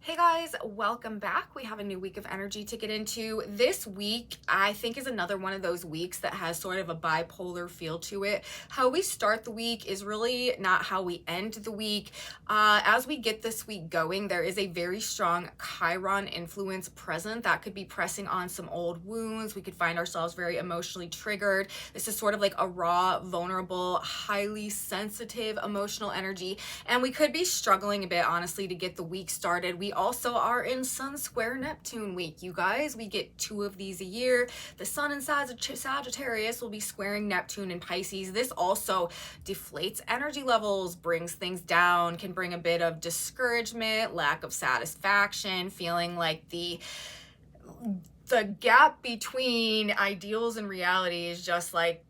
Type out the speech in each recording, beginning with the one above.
Hey guys, welcome back. We have a new week of energy to get into. This week, I think, is another one of those weeks that has sort of a bipolar feel to it. How we start the week is really not how we end the week. As we get this week going, there is a very strong Chiron influence present that could be pressing on some old wounds. We could find ourselves very emotionally triggered. This is sort of like a raw, vulnerable, highly sensitive emotional energy, and we could be struggling a bit, honestly, to get the week started. We also are in Sun square Neptune week, you guys. We get 2 of these a year. The Sun in Sagittarius will be squaring Neptune in Pisces. This also deflates energy levels, brings things down, can bring a bit of discouragement, lack of satisfaction, feeling like the gap between ideals and reality is just like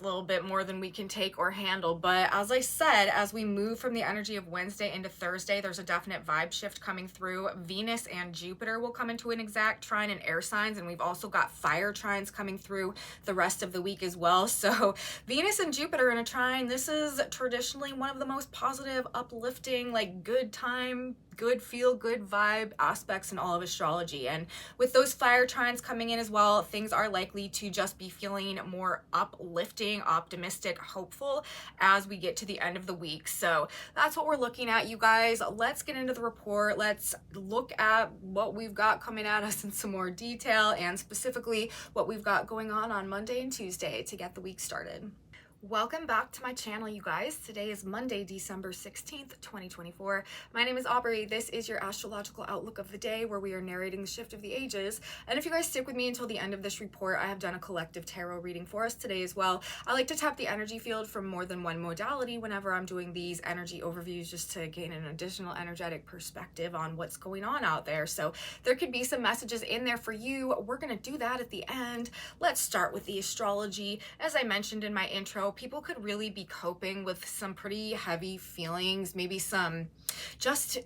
a little bit more than we can take or handle. But as I said, as we move from the energy of Wednesday into Thursday, there's a definite vibe shift coming through. Venus and Jupiter will come into an exact trine in air signs, and we've also got fire trines coming through the rest of the week as well. So Venus and Jupiter in a trine, this is traditionally one of the most positive, uplifting, like good time, good feel, good vibe aspects in all of astrology. And with those fire trines coming in as well, things are likely to just be feeling more uplifting, optimistic, hopeful as we get to the end of the week. So that's what we're looking at, you guys. Let's get into the report. Let's look at what we've got coming at us in some more detail, and specifically what we've got going on Monday and Tuesday to get the week started. Welcome back to my channel, you guys. Today is Monday, December 16th, 2024. My name is Aubrey. This is your astrological outlook of the day, where we are narrating the shift of the ages. And if you guys stick with me until the end of this report, I have done a collective tarot reading for us today as well. I like to tap the energy field from more than one modality whenever I'm doing these energy overviews, just to gain an additional energetic perspective on what's going on out there. So there could be some messages in there for you. We're going to do that at the end. Let's start with the astrology. As I mentioned in my intro, people could really be coping with some pretty heavy feelings, maybe some just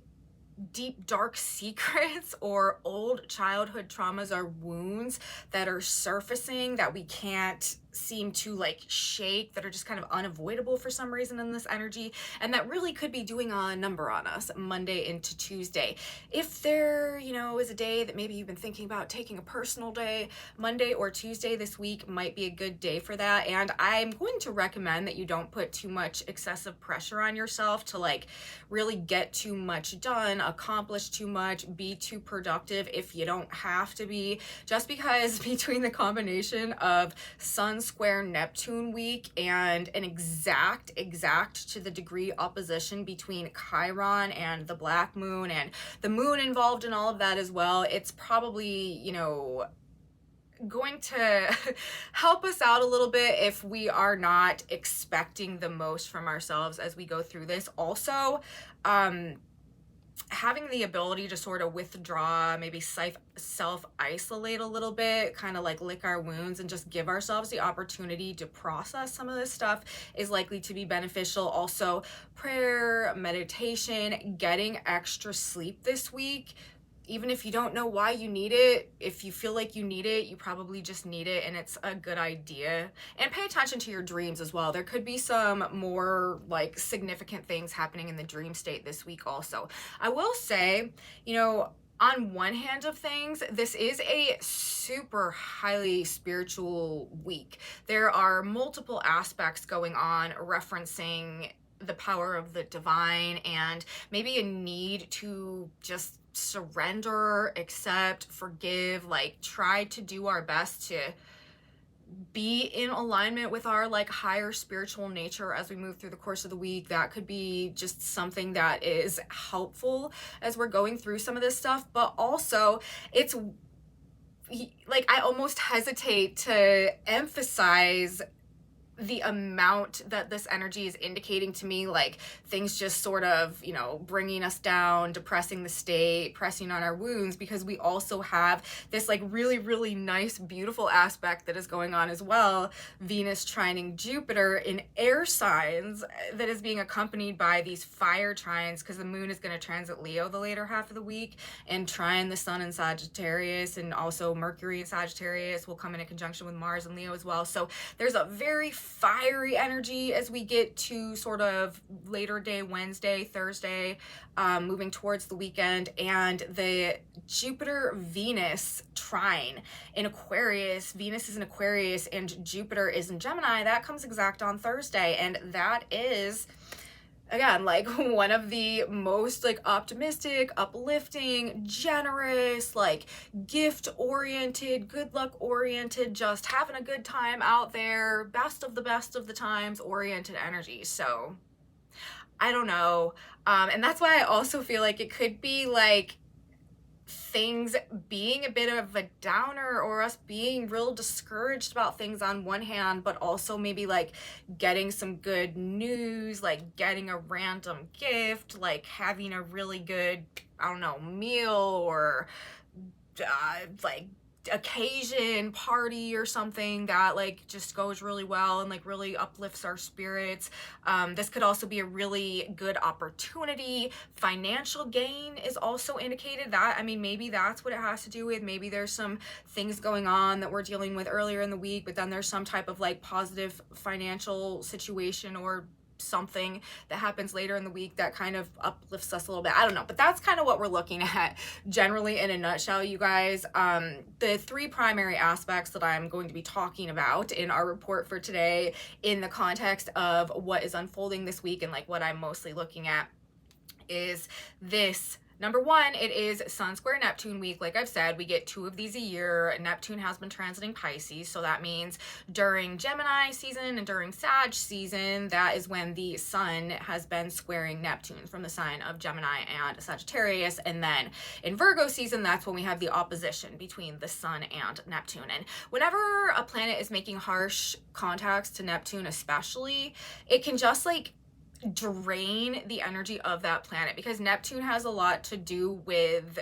deep, dark secrets or old childhood traumas or wounds that are surfacing that we can't seem to like shake, that are just kind of unavoidable for some reason in this energy, and that really could be doing a number on us Monday into Tuesday. If there, is a day that maybe you've been thinking about taking a personal day, Monday or Tuesday this week might be a good day for that. And I'm going to recommend that you don't put too much excessive pressure on yourself to like really get too much done, accomplish too much, be too productive if you don't have to be, just because between the combination of Sun square Neptune week and an exact to the degree opposition between Chiron and the black moon, and the moon involved in all of that as well, it's probably, going to help us out a little bit if we are not expecting the most from ourselves as we go through this. Also, having the ability to sort of withdraw, maybe self-isolate a little bit, kind of like lick our wounds and just give ourselves the opportunity to process some of this stuff is likely to be beneficial. Also, prayer, meditation, getting extra sleep this week. Even if you don't know why you need it, if you feel like you need it, you probably just need it, and it's a good idea. And pay attention to your dreams as well. There could be some more like significant things happening in the dream state this week also. I will say, on one hand of things, this is a super highly spiritual week. There are multiple aspects going on referencing the power of the divine, and maybe a need to just surrender, accept, forgive, like try to do our best to be in alignment with our like higher spiritual nature as we move through the course of the week. That could be just something that is helpful as we're going through some of this stuff. But also, it's like I almost hesitate to emphasize the amount that this energy is indicating to me, like things just sort of, bringing us down, depressing the state, pressing on our wounds, because we also have this like really, really nice, beautiful aspect that is going on as well. Venus trining Jupiter in air signs that is being accompanied by these fire trines, because the moon is going to transit Leo the later half of the week and trine the sun in Sagittarius, and also Mercury in Sagittarius will come in conjunction with Mars and Leo as well. So there's a very fiery energy as we get to sort of later day Wednesday, Thursday, moving towards the weekend, and the Jupiter-Venus trine in Aquarius. Venus is in Aquarius and Jupiter is in Gemini. That comes exact on Thursday, and that is, again, like one of the most like optimistic, uplifting, generous, like gift oriented, good luck oriented, just having a good time out there, best of the times oriented energy. So I don't know. And that's why I also feel like it could be like things being a bit of a downer, or us being real discouraged about things on one hand, but also maybe like getting some good news, like getting a random gift, like having a really good, I don't know, meal, or like occasion, party or something that like just goes really well and like really uplifts our spirits. This could also be a really good opportunity. Financial gain is also indicated. That, I mean, maybe that's what it has to do with. Maybe there's some things going on that we're dealing with earlier in the week, but then there's some type of like positive financial situation or something that happens later in the week that kind of uplifts us a little bit. I don't know, but that's kind of what we're looking at generally in a nutshell, you guys. The three primary aspects that I'm going to be talking about in our report for today, in the context of what is unfolding this week and like what I'm mostly looking at, is this. Number one, it is Sun square Neptune week. Like I've said, we get 2 of these a year. Neptune has been transiting Pisces, so that means during Gemini season and during Sag season, that is when the Sun has been squaring Neptune from the sign of Gemini and Sagittarius. And then in Virgo season, that's when we have the opposition between the Sun and Neptune. And whenever a planet is making harsh contacts to Neptune especially, it can just like drain the energy of that planet, because Neptune has a lot to do with,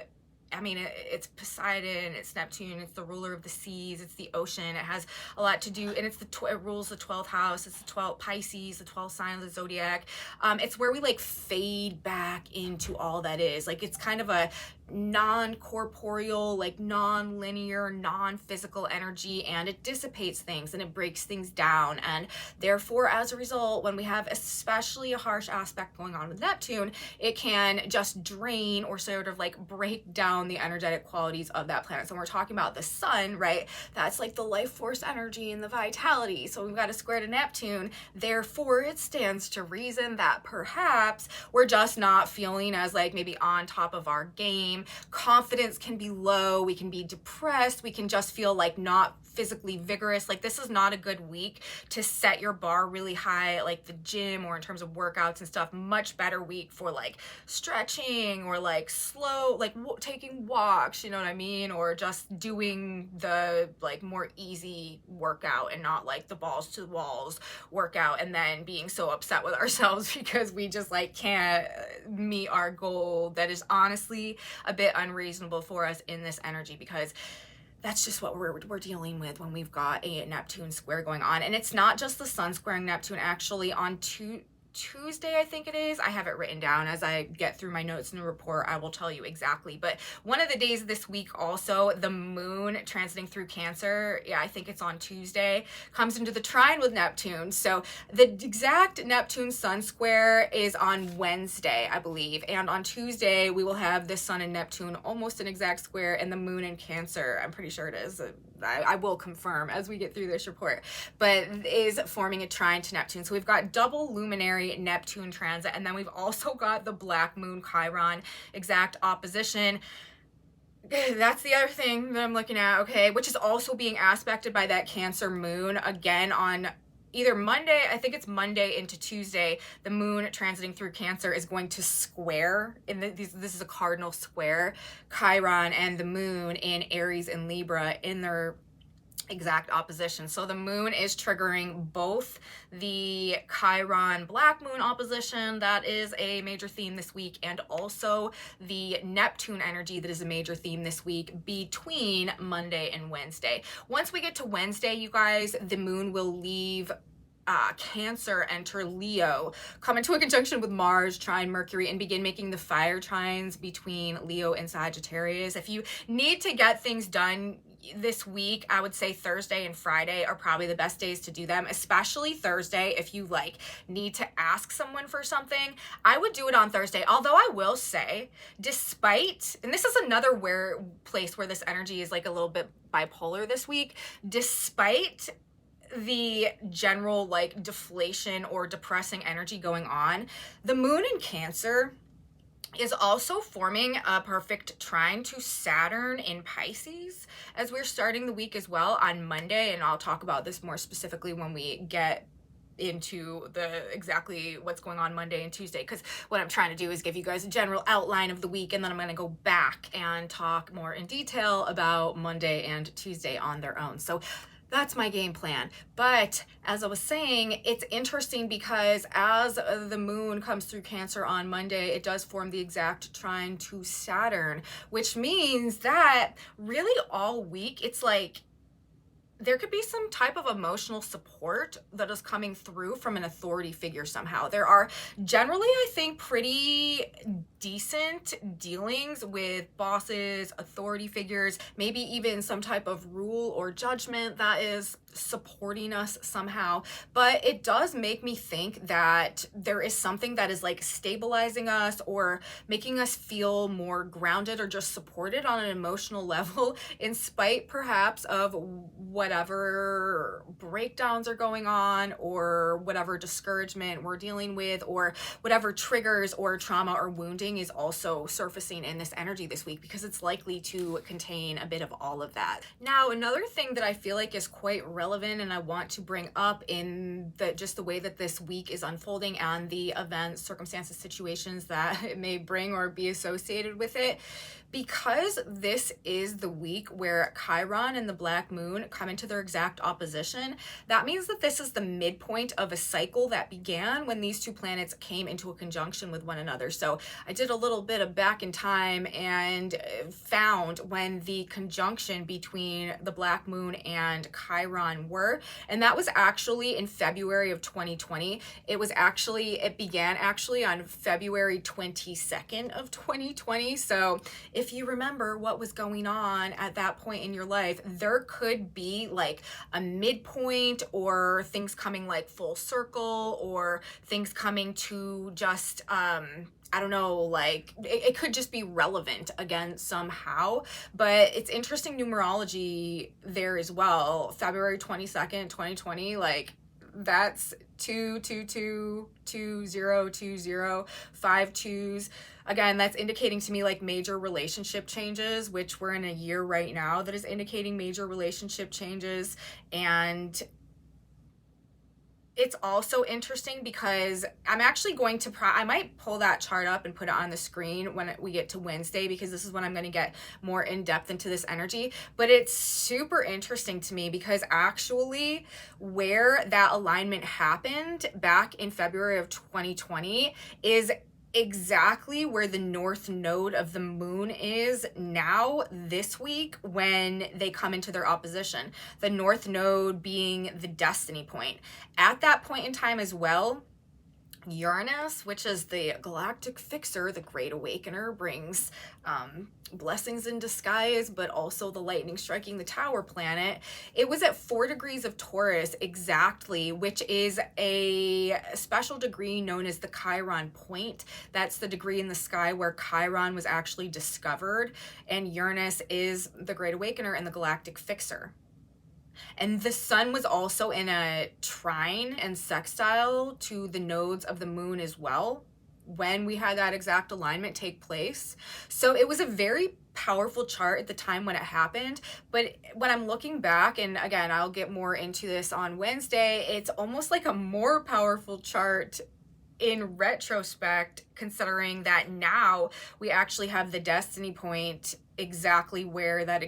I mean, it's Poseidon, it's Neptune, it's the ruler of the seas, it's the ocean, it has a lot to do, and it's it rules the 12th house, it's the 12th Pisces, the 12th sign of the zodiac. It's where we like fade back into all that is. Like it's kind of a non-corporeal, like non-linear, non-physical energy, and it dissipates things and it breaks things down. And therefore, as a result, when we have especially a harsh aspect going on with Neptune, it can just drain or sort of like break down the energetic qualities of that planet. So when we're talking about the Sun, right, that's like the life force energy and the vitality. So we've got a square to Neptune. Therefore, it stands to reason that perhaps we're just not feeling as like maybe on top of our game. Confidence can be low, we can be depressed, we can just feel like not physically vigorous. Like this is not a good week to set your bar really high at like the gym or in terms of workouts and stuff. Much better week for like stretching or like slow, like taking walks, you know what I mean? Or just doing the like more easy workout and not like the balls to the walls workout and then being so upset with ourselves because we just like can't meet our goal that is honestly a bit unreasonable for us in this energy, because that's just what we're dealing with when we've got a Neptune square going on. And it's not just the Sun squaring Neptune. Actually, on Tuesday, I think it is. I have it written down. As I get through my notes in the report, I will tell you exactly. But one of the days this week also, the moon transiting through Cancer, yeah, I think it's on Tuesday, comes into the trine with Neptune. So the exact Neptune Sun square is on Wednesday, I believe. And on Tuesday, we will have the Sun and Neptune almost an exact square, and the moon in Cancer, I'm pretty sure it is. I will confirm as we get through this report, but is forming a trine to Neptune. So we've got double luminary Neptune transit, and then we've also got the black moon Chiron exact opposition. That's the other thing that I'm looking at, okay, which is also being aspected by that Cancer moon again on either Monday, I think it's Monday into Tuesday. The moon transiting through Cancer is going to square, this is a cardinal square, Chiron and the moon in Aries and Libra in their exact opposition. So the moon is triggering both the Chiron black moon opposition, that is a major theme this week, and also the Neptune energy that is a major theme this week between Monday and Wednesday. Once we get to Wednesday, you guys, the moon will leave Cancer enter Leo, come into a conjunction with Mars, trine Mercury, and begin making the fire trines between Leo and Sagittarius. If you need to get things done this week, I would say Thursday and Friday are probably the best days to do them, especially Thursday. If you like need to ask someone for something, I would do it on Thursday. Although I will say, despite, and this is another place where this energy is like a little bit bipolar this week, despite the general like deflation or depressing energy going on, the moon in Cancer is also forming a perfect trine to Saturn in Pisces as we're starting the week as well on Monday. And I'll talk about this more specifically when we get into the exactly what's going on Monday and Tuesday, because what I'm trying to do is give you guys a general outline of the week, and then I'm going to go back and talk more in detail about Monday and Tuesday on their own. So that's my game plan. But as I was saying, it's interesting because as the moon comes through Cancer on Monday, it does form the exact trine to Saturn, which means that really all week, it's like there could be some type of emotional support that is coming through from an authority figure somehow. There are generally, I think, pretty decent dealings with bosses, authority figures, maybe even some type of rule or judgment that is supporting us somehow. But it does make me think that there is something that is like stabilizing us or making us feel more grounded or just supported on an emotional level, in spite perhaps of whatever breakdowns are going on or whatever discouragement we're dealing with or whatever triggers or trauma or wounding is also surfacing in this energy this week, because it's likely to contain a bit of all of that. Now, another thing that I feel like is quite relevant and I want to bring up in just the way that this week is unfolding and the events, circumstances, situations that it may bring or be associated with it, because this is the week where Chiron and the Black Moon come into their exact opposition. That means that this is the midpoint of a cycle that began when these two planets came into a conjunction with one another. So I did a little bit of back in time and found when the conjunction between the Black Moon and Chiron were, and that was actually in February of 2020. It began actually on February 22nd of 2020. So if you remember what was going on at that point in your life, there could be like a midpoint or things coming like full circle or things coming to just, I don't know, like it could just be relevant again somehow. But it's interesting numerology there as well. February 22nd, 2020, like that's 2222020 5 2s. Again, that's indicating to me like major relationship changes, which we're in a year right now that is indicating major relationship changes. And it's also interesting because I'm actually going to, I might pull that chart up and put it on the screen when we get to Wednesday, because this is when I'm going to get more in depth into this energy. But it's super interesting to me because actually where that alignment happened back in February of 2020 is exactly where the north node of the moon is now this week when they come into their opposition. The north node being the destiny point. At that point in time as well, Uranus, which is the galactic fixer, the great awakener, brings blessings in disguise, but also the lightning striking the tower planet. It was at 4 degrees of Taurus exactly, which is a special degree known as the Chiron point. That's the degree in the sky where Chiron was actually discovered, and Uranus is the great awakener and the galactic fixer. And the sun was also in a trine and sextile to the nodes of the moon as well when we had that exact alignment take place. So it was a very powerful chart at the time when it happened. But when I'm looking back, and again, I'll get more into this on Wednesday, it's almost like a more powerful chart in retrospect, considering that now we actually have the destiny point exactly where that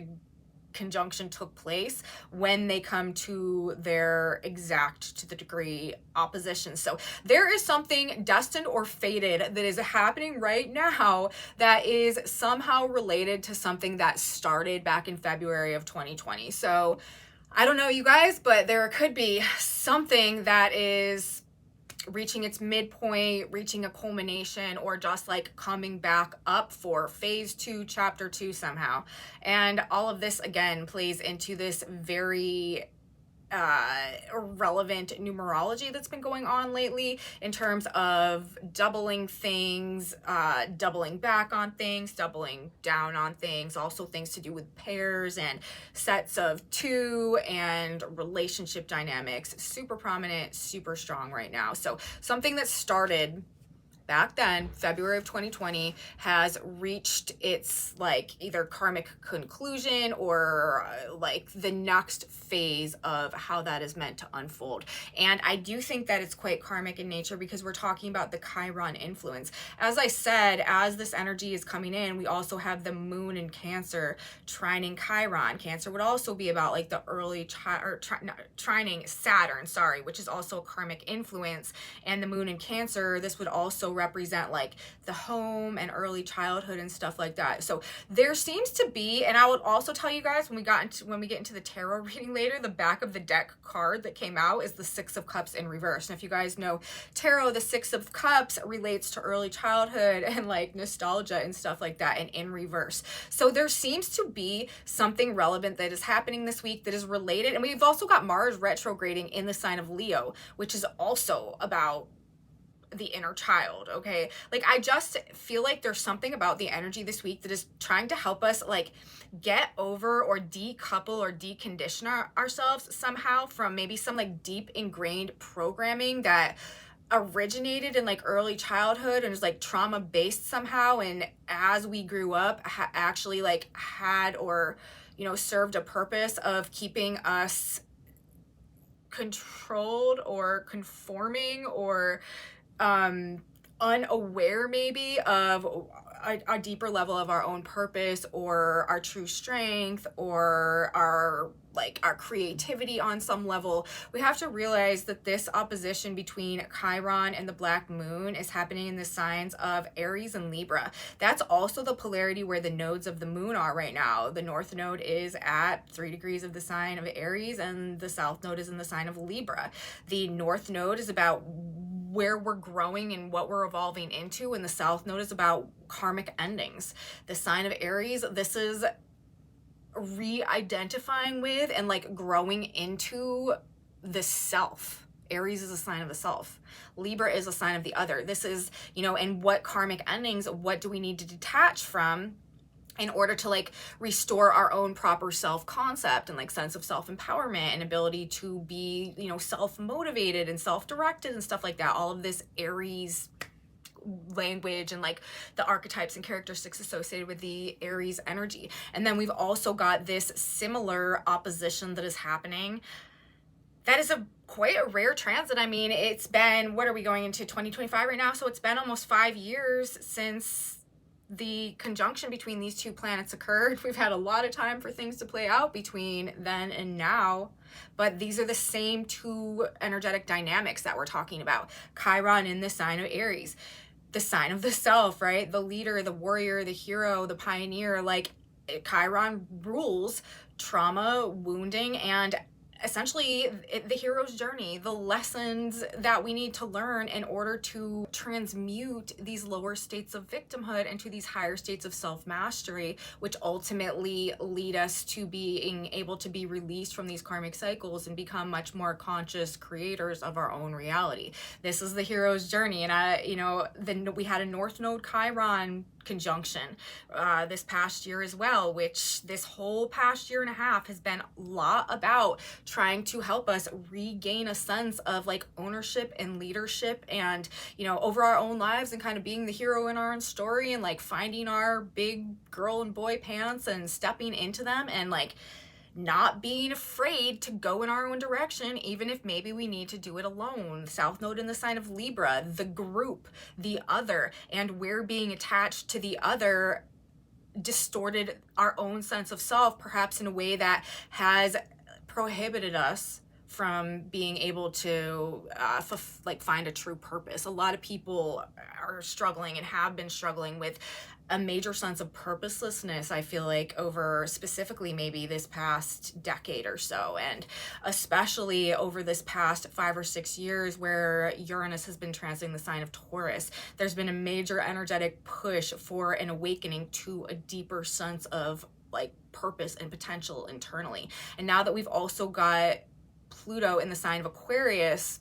conjunction took place when they come to their exact, to the degree, opposition. So there is something destined or fated that is happening right now that is somehow related to something that started back in February of 2020. So I don't know, you guys, but there could be something that is reaching its midpoint, reaching a culmination, or just like coming back up for phase 2, chapter 2 somehow. And all of this again plays into this very relevant numerology that's been going on lately in terms of doubling things, doubling back on things, doubling down on things, also things to do with pairs and sets of 2 and relationship dynamics. Super prominent, super strong right now. So something that started back then, February of 2020, has reached its like either karmic conclusion or like the next phase of how that is meant to unfold. And I do think that it's quite karmic in nature because we're talking about the Chiron influence. As I said, as this energy is coming in, we also have the moon in Cancer trining Chiron. Cancer would also be about like the early trining Saturn, sorry, which is also a karmic influence. And the moon in Cancer, this would also represent like the home and early childhood and stuff like that. So there seems to be, and I would also tell you guys when we get into the tarot reading later, the back of the deck card that came out is the 6 of Cups in reverse. And if you guys know tarot, the 6 of Cups relates to early childhood and like nostalgia and stuff like that, and in reverse. So there seems to be something relevant that is happening this week that is related. And we've also got Mars retrograding in the sign of Leo, which is also about the inner child. Okay, like I just feel like there's something about the energy this week that is trying to help us like get over or decouple or decondition ourselves somehow from maybe some like deep ingrained programming that originated in like early childhood and is like trauma based somehow, and as we grew up actually like had or served a purpose of keeping us controlled or conforming or unaware maybe of a deeper level of our own purpose or our true strength or our creativity on some level. We have to realize that this opposition between Chiron and the Black Moon is happening in the signs of Aries and Libra. That's also the polarity where the nodes of the moon are right now. The North Node is at 3 degrees of the sign of Aries and the South Node is in the sign of Libra. The North Node is about where we're growing and what we're evolving into, and the South Node is about karmic endings. The sign of Aries, this is re-identifying with and like growing into the self. Aries is a sign of the self. Libra is a sign of the other. This is, and what karmic endings, what do we need to detach from in order to like restore our own proper self-concept and like sense of self-empowerment and ability to be, self-motivated and self-directed and stuff like that. All of this Aries language and like the archetypes and characteristics associated with the Aries energy. And then we've also got this similar opposition that is happening. That is quite a rare transit. I mean, it's been, what are we going into 2025 right now? So it's been almost 5 years since the conjunction between these two planets occurred. We've had a lot of time for things to play out between then and now, but these are the same two energetic dynamics that we're talking about. Chiron in the sign of Aries, the sign of the self, right? The leader, the warrior, the hero, the pioneer. Like Chiron rules trauma, wounding, and essentially the hero's journey, the lessons that we need to learn in order to transmute these lower states of victimhood into these higher states of self-mastery, which ultimately lead us to being able to be released from these karmic cycles and become much more conscious creators of our own reality. This is the hero's journey. And then we had a North Node Chiron conjunction this past year as well, which this whole past year and a half has been a lot about trying to help us regain a sense of like ownership and leadership and over our own lives and kind of being the hero in our own story and like finding our big girl and boy pants and stepping into them and like not being afraid to go in our own direction, even if maybe we need to do it alone. South Node in the sign of Libra, the group, the other, and we're being attached to the other distorted our own sense of self, perhaps in a way that has prohibited us from being able to like find a true purpose. A lot of people are struggling and have been struggling with a major sense of purposelessness, I feel like, over specifically maybe this past decade or so, and especially over this past 5 or 6 years where Uranus has been transiting the sign of Taurus. There's been a major energetic push for an awakening to a deeper sense of like purpose and potential internally. And now that we've also got Pluto in the sign of Aquarius,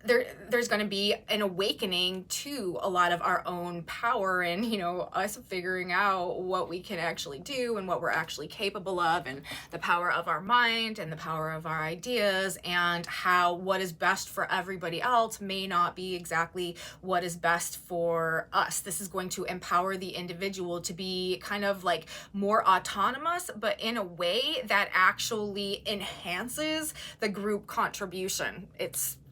there's going to be an awakening to a lot of our own power and, you know, us figuring out what we can actually do and what we're actually capable of, and the power of our mind and the power of our ideas, and how what is best for everybody else may not be exactly what is best for us. This is going to empower the individual to be kind of like more autonomous, but in a way that actually enhances the group contribution.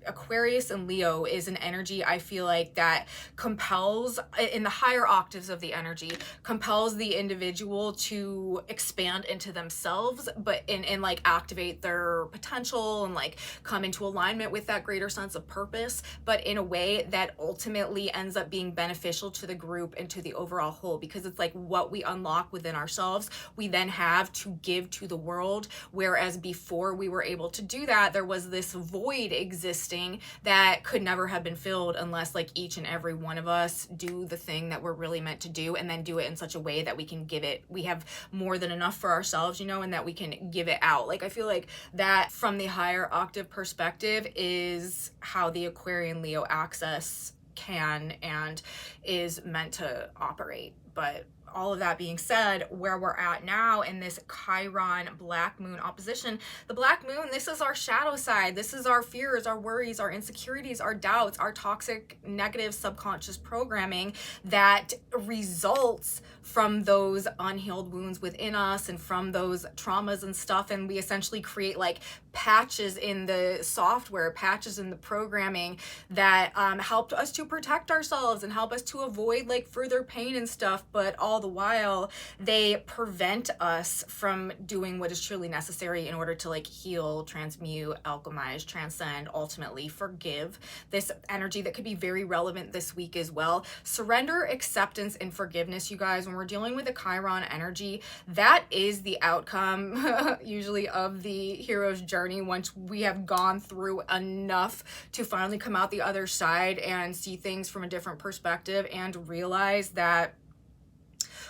Aquarius and Leo is an energy, I feel like, that compels, in the higher octaves of the energy, compels the individual to expand into themselves, but in like activate their potential and like come into alignment with that greater sense of purpose, but in a way that ultimately ends up being beneficial to the group and to the overall whole, because it's like what we unlock within ourselves, we then have to give to the world. Whereas before we were able to do that, there was this void existing that could never have been filled unless like each and every one of us do the thing that we're really meant to do, and then do it in such a way that we can give it, we have more than enough for ourselves, you know, and that we can give it out. Like I feel like that from the higher octave perspective is how the Aquarian Leo axis can and is meant to operate. But all of that being said, where we're at now in this Chiron Black Moon opposition, the Black Moon, this is our shadow side. This is our fears, our worries, our insecurities, our doubts, our toxic, negative subconscious programming that results from those unhealed wounds within us and from those traumas and stuff. And we essentially create like patches in the software, patches in the programming that helped us to protect ourselves and help us to avoid like further pain and stuff. But all the while, they prevent us from doing what is truly necessary in order to like heal, transmute, alchemize, transcend, ultimately forgive. This energy that could be very relevant this week as well. Surrender, acceptance, and forgiveness, you guys. When we're dealing with the Chiron energy, that is the outcome usually of the hero's journey once we have gone through enough to finally come out the other side and see things from a different perspective and realize that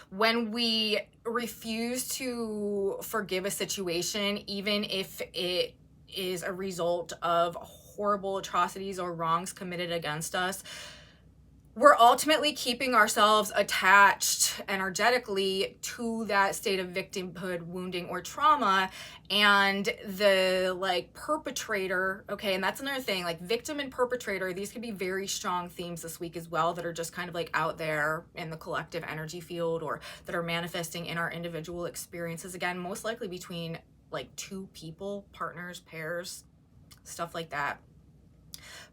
when we refuse to forgive a situation, even if it is a result of horrible atrocities or wrongs committed against us, we're ultimately keeping ourselves attached energetically to that state of victimhood, wounding, or trauma. And the like perpetrator, okay, and that's another thing, like victim and perpetrator, these could be very strong themes this week as well that are just kind of like out there in the collective energy field, or that are manifesting in our individual experiences, again, most likely between like two people, partners, pairs, stuff like that.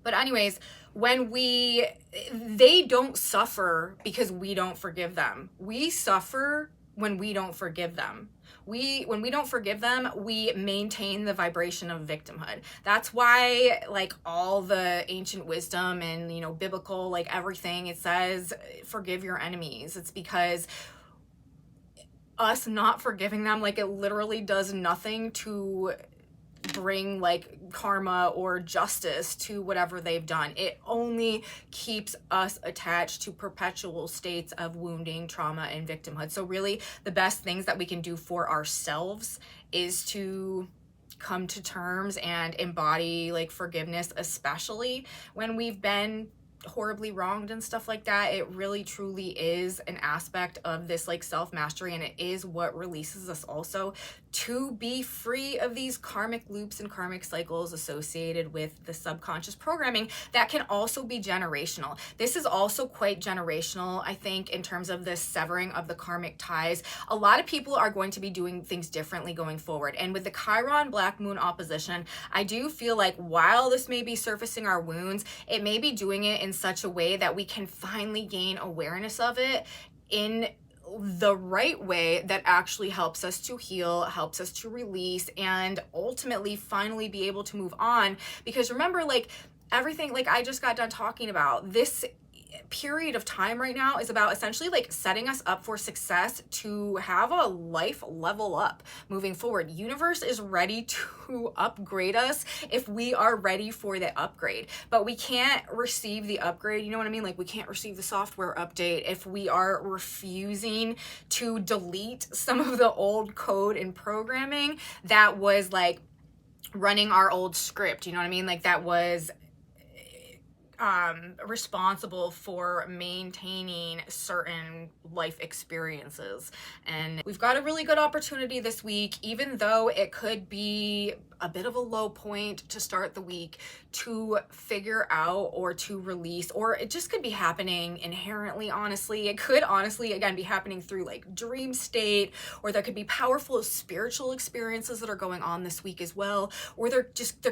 But anyways, when they don't suffer because we don't forgive them. We suffer when we don't forgive them. When we don't forgive them, we maintain the vibration of victimhood. That's why like all the ancient wisdom and, you know, biblical, like everything, it says forgive your enemies. It's because us not forgiving them, like it literally does nothing to bring like karma or justice to whatever they've done. It only keeps us attached to perpetual states of wounding, trauma, and victimhood. So really the best things that we can do for ourselves is to come to terms and embody like forgiveness, especially when we've been horribly wronged and stuff like that. It really truly is an aspect of this like self-mastery, and it is what releases us also to be free of these karmic loops and karmic cycles associated with the subconscious programming that can also be generational. This is also quite generational, I think, in terms of this severing of the karmic ties. A lot of people are going to be doing things differently going forward, and with the Chiron Black Moon opposition, I do feel like while this may be surfacing our wounds, it may be doing it in such a way that we can finally gain awareness of it in the right way that actually helps us to heal, helps us to release, and ultimately finally be able to move on. Because remember, like everything, like I just got done talking about, this period of time right now is about essentially like setting us up for success to have a life level up moving forward. Universe is ready to upgrade us if we are ready for the upgrade, but we can't receive the upgrade, you know what I mean? Like we can't receive the software update if we are refusing to delete some of the old code and programming that was like running our old script, you know what I mean? Like that was responsible for maintaining certain life experiences. And we've got a really good opportunity this week, even though it could be a bit of a low point to start the week, to figure out or to release, or it just could be happening inherently, honestly. It could honestly, again, be happening through like dream state, or there could be powerful spiritual experiences that are going on this week as well, or there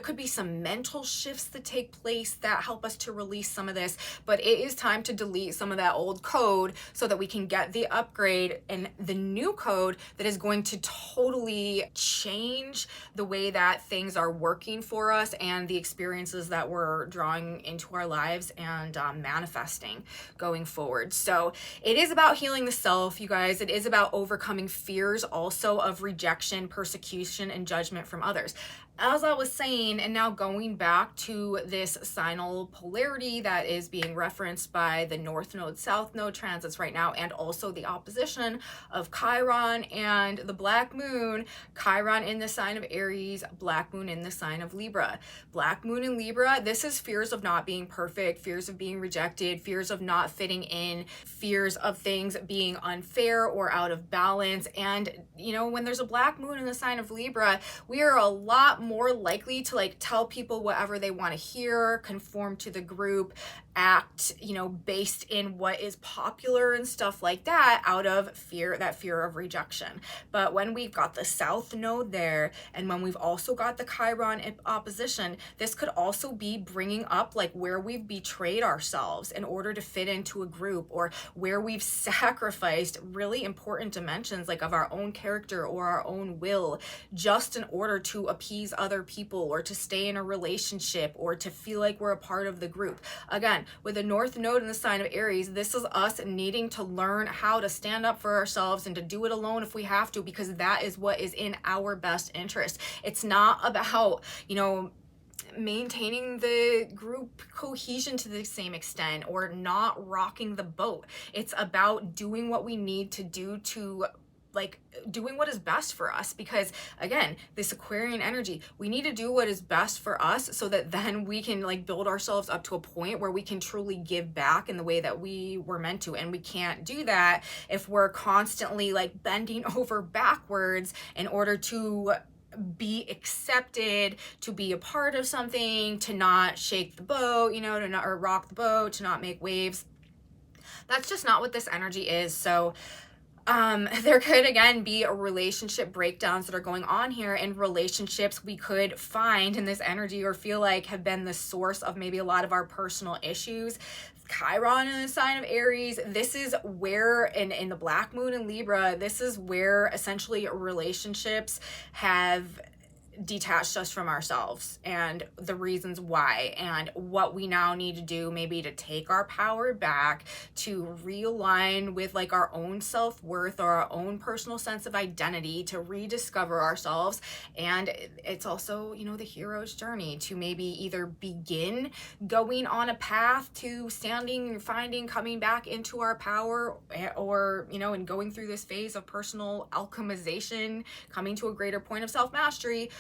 could be some mental shifts that take place that help us to release some of this. But it is time to delete some of that old code so that we can get the upgrade and the new code that is going to totally change the way that things are working for us and the experiences that we're drawing into our lives and manifesting going forward. So it is about healing the self, you guys. It is about overcoming fears also of rejection, persecution, and judgment from others. As I was saying, and now going back to this signal polarity that is being referenced by the North Node, South Node transits right now, and also the opposition of Chiron and the Black Moon. Chiron in the sign of Aries, Black Moon in the sign of Libra. Black Moon in Libra, this is fears of not being perfect, fears of being rejected, fears of not fitting in, fears of things being unfair or out of balance. And, you know, when there's a Black Moon in the sign of Libra, we are a lot more likely to like tell people whatever they want to hear, conform to the group, act, you know, based in what is popular and stuff like that, out of fear, that fear of rejection. But when we've got the South Node there, and when we've also got the Chiron opposition, this could also be bringing up like where we've betrayed ourselves in order to fit into a group, or where we've sacrificed really important dimensions like of our own character or our own will just in order to appease other people, or to stay in a relationship, or to feel like we're a part of the group. Again, with the North Node in the sign of Aries, this is us needing to learn how to stand up for ourselves and to do it alone if we have to, because that is what is in our best interest. It's not about, you know, maintaining the group cohesion to the same extent or not rocking the boat. It's about doing what we need to do to like doing what is best for us, because again, this Aquarian energy, we need to do what is best for us so that then we can like build ourselves up to a point where we can truly give back in the way that we were meant to. And we can't do that if we're constantly like bending over backwards in order to be accepted, to be a part of something, to not shake the boat, you know, to not, or rock the boat, to not make waves. That's just not what this energy is. So there could again be a relationship breakdowns that are going on here, and relationships we could find in this energy or feel like have been the source of maybe a lot of our personal issues. Chiron in the sign of Aries, this is where, in the Black Moon in Libra, this is where essentially relationships have detached us from ourselves and the reasons why, and what we now need to do maybe to take our power back, to realign with like our own self-worth or our own personal sense of identity, to rediscover ourselves. And it's also, you know, the hero's journey to maybe either begin going on a path to standing, finding, coming back into our power, or, you know, and going through this phase of personal alchemization, coming to a greater point of self-mastery.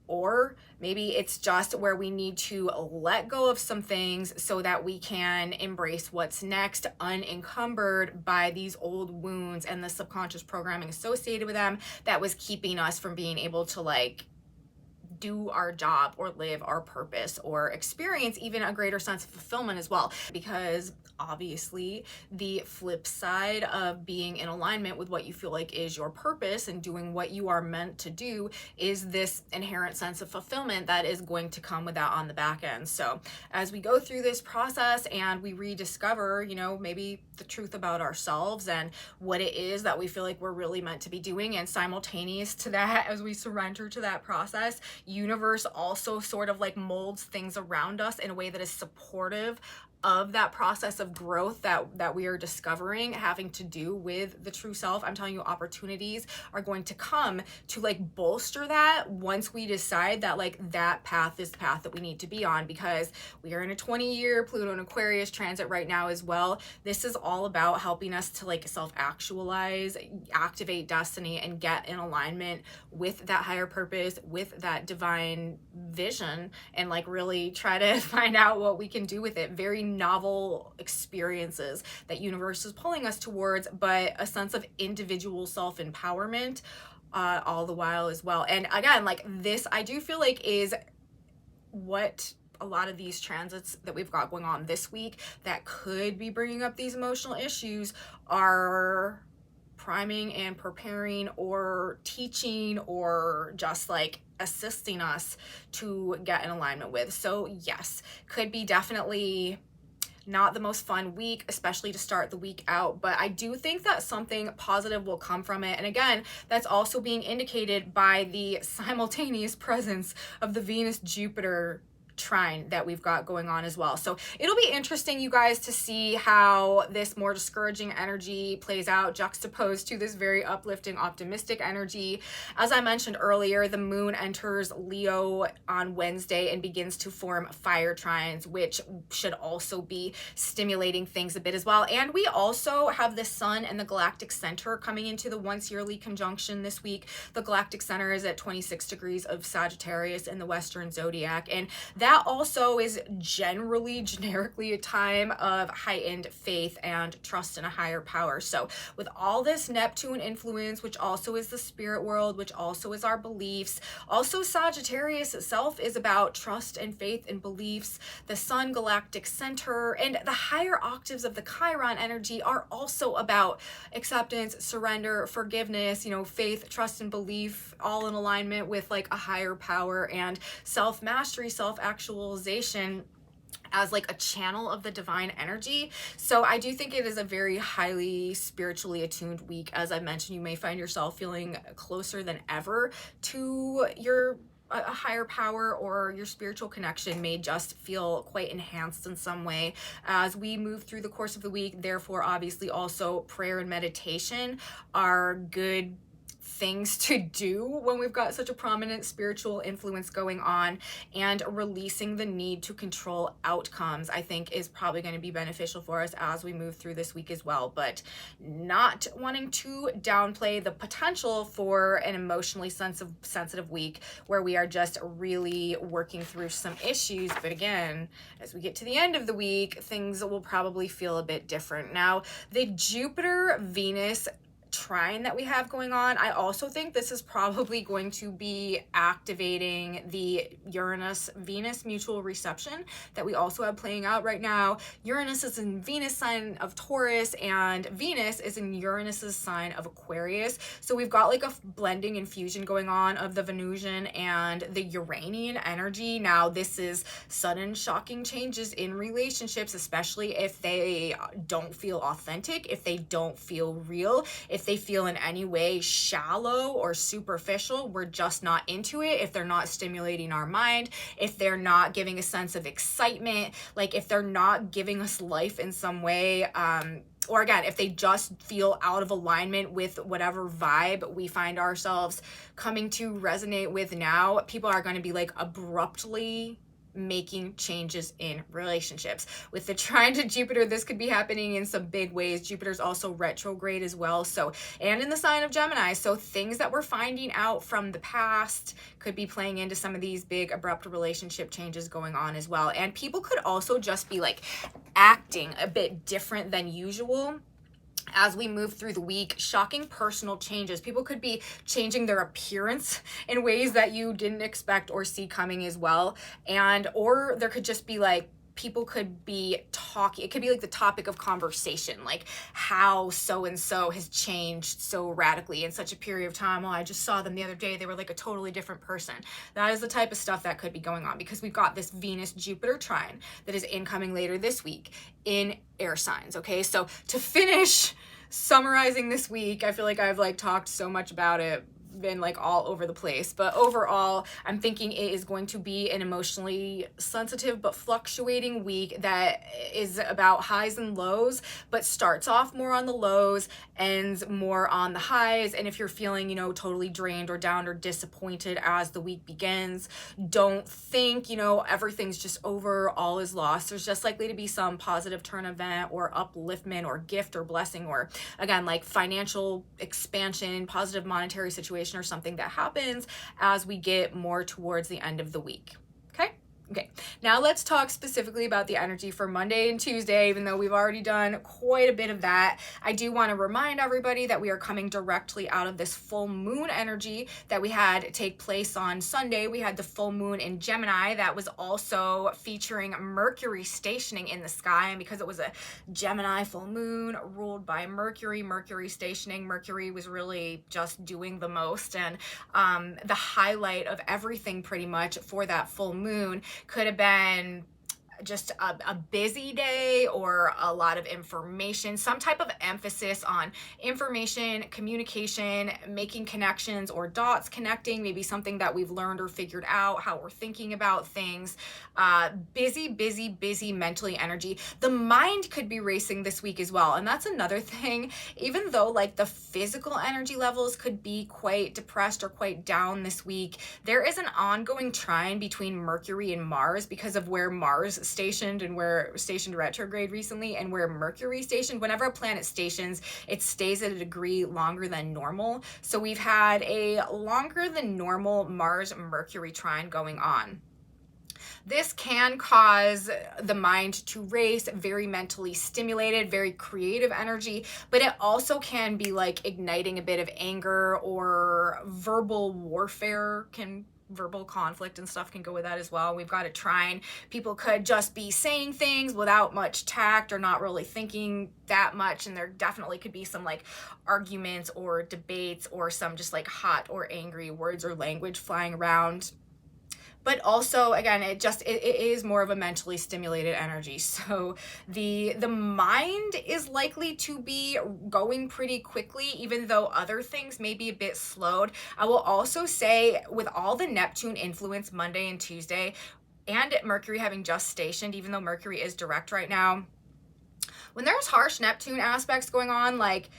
Or maybe it's just where we need to let go of some things so that we can embrace what's next, unencumbered by these old wounds and the subconscious programming associated with them that was keeping us from being able to like do our job or live our purpose or experience even a greater sense of fulfillment as well. Because obviously the flip side of being in alignment with what you feel like is your purpose and doing what you are meant to do is this inherent sense of fulfillment that is going to come with that on the back end. So as we go through this process and we rediscover, you know, maybe the truth about ourselves and what it is that we feel like we're really meant to be doing, and simultaneous to that, as we surrender to that process, universe also sort of like molds things around us in a way that is supportive of that process of growth that we are discovering having to do with the true self. I'm telling you, opportunities are going to come to like bolster that once we decide that like that path is the path that we need to be on, because we are in a 20-year Pluto and Aquarius transit right now as well. This is all about helping us to like self-actualize, activate destiny, and get in alignment with that higher purpose, with that divine vision, and like really try to find out what we can do with it. Very novel experiences that universe is pulling us towards, but a sense of individual self-empowerment all the while as well. And again, like this, I do feel like is what a lot of these transits that we've got going on this week that could be bringing up these emotional issues are priming and preparing or teaching or just like assisting us to get in alignment with. So yes, could be definitely not the most fun week, especially to start the week out, but I do think that something positive will come from it. And again, that's also being indicated by the simultaneous presence of the Venus-Jupiter trine that we've got going on as well. So it'll be interesting, you guys, to see how this more discouraging energy plays out juxtaposed to this very uplifting, optimistic energy. As I mentioned earlier, the moon enters Leo on Wednesday and begins to form fire trines, which should also be stimulating things a bit as well. And we also have the sun and the galactic center coming into the once yearly conjunction this week. The galactic center is at 26 degrees of Sagittarius in the Western zodiac, and that also is generically a time of heightened faith and trust in a higher power. So with all this Neptune influence, which also is the spirit world, which also is our beliefs, also Sagittarius itself is about trust and faith and beliefs. The sun galactic center and the higher octaves of the Chiron energy are also about acceptance, surrender, forgiveness, you know, faith, trust, and belief, all in alignment with like a higher power and self-mastery, self-actualization as like a channel of the divine energy. So I do think it is a very highly spiritually attuned week. As I mentioned, you may find yourself feeling closer than ever to your a higher power, or your spiritual connection may just feel quite enhanced in some way as we move through the course of the week. Therefore, obviously also prayer and meditation are good things to do when we've got such a prominent spiritual influence going on, and releasing the need to control outcomes, I think, is probably going to be beneficial for us as we move through this week as well. But not wanting to downplay the potential for an emotionally sensitive week where we are just really working through some issues. But again, as we get to the end of the week, things will probably feel a bit different. Now, the Jupiter-Venus trine that we have going on, I also think this is probably going to be activating the Uranus-Venus mutual reception that we also have playing out right now. Uranus is in Venus sign of Taurus, and Venus is in Uranus's sign of Aquarius. So we've got like a blending and fusion going on of the Venusian and the Uranian energy. Now, this is sudden, shocking changes in relationships, especially if they don't feel authentic, if they don't feel real, if they feel in any way shallow or superficial. We're just not into it. If they're not stimulating our mind, if they're not giving a sense of excitement, like if they're not giving us life in some way, or again, if they just feel out of alignment with whatever vibe we find ourselves coming to resonate with now, people are going to be like abruptly making changes in relationships. With the trine to Jupiter, this could be happening in some big ways. Jupiter's also retrograde as well, so, and in the sign of Gemini, so things that we're finding out from the past could be playing into some of these big abrupt relationship changes going on as well. And people could also just be like acting a bit different than usual as we move through the week, shocking personal changes. People could be changing their appearance in ways that you didn't expect or see coming as well. Or there could just be like, people could be talking, it could be like the topic of conversation, like how so-and-so has changed so radically in such a period of time. Oh, I just saw them the other day. They were like a totally different person. That is the type of stuff that could be going on, because we've got this Venus-Jupiter trine that is incoming later this week in air signs. Okay, so to finish summarizing this week, I feel like I've like talked so much about it, been like all over the place, but overall I'm thinking it is going to be an emotionally sensitive but fluctuating week that is about highs and lows, but starts off more on the lows, ends more on the highs. And if you're feeling, you know, totally drained or down or disappointed as the week begins, don't think, you know, everything's just over, all is lost. There's just likely to be some positive turn event or upliftment or gift or blessing, or again, like financial expansion, positive monetary situation, or something that happens as we get more towards the end of the week. Okay, now let's talk specifically about the energy for Monday and Tuesday. Even though we've already done quite a bit of that, I do want to remind everybody that we are coming directly out of this full moon energy that we had take place on Sunday. We had the full moon in Gemini that was also featuring Mercury stationing in the sky. And because it was a Gemini full moon ruled by Mercury stationing, Mercury was really just doing the most. And the highlight of everything pretty much for that full moon could have been just a busy day, or a lot of information, some type of emphasis on information, communication, making connections or dots connecting, maybe something that we've learned or figured out, how we're thinking about things. Busy mentally energy. The mind could be racing this week as well. And that's another thing, even though like the physical energy levels could be quite depressed or quite down this week, there is an ongoing trine between Mercury and Mars because of where Mars stationed and where stationed retrograde recently, and where Mercury stationed. Whenever a planet stations, it stays at a degree longer than normal. So we've had a longer than normal Mars Mercury trine going on. This can cause the mind to race, very mentally stimulated, very creative energy, but it also can be like igniting a bit of anger or verbal warfare. Verbal conflict and stuff can go with that as well. We've got a trine. People could just be saying things without much tact or not really thinking that much, and there definitely could be some like arguments or debates or some just like hot or angry words or language flying around. But also, again, it is more of a mentally stimulated energy. So the mind is likely to be going pretty quickly, even though other things may be a bit slowed. I will also say, with all the Neptune influence Monday and Tuesday, and Mercury having just stationed, even though Mercury is direct right now, when there's harsh Neptune aspects going on, like,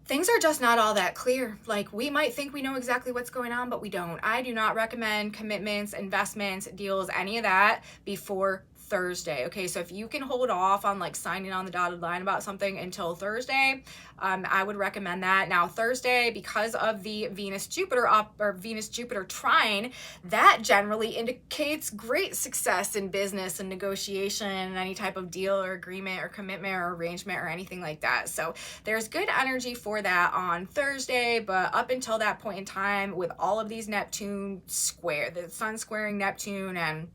things are just not all that clear. Like, we might think we know exactly what's going on, but we don't. I do not recommend commitments, investments, deals, any of that before Thursday. Okay, so if you can hold off on like signing on the dotted line about something until Thursday, I would recommend that. Now Thursday, because of the Venus-Jupiter trine, that generally indicates great success in business and negotiation and any type of deal or agreement or commitment or arrangement or anything like that. So there's good energy for that on Thursday, but up until that point in time, with all of these Neptune square, the sun squaring Neptune and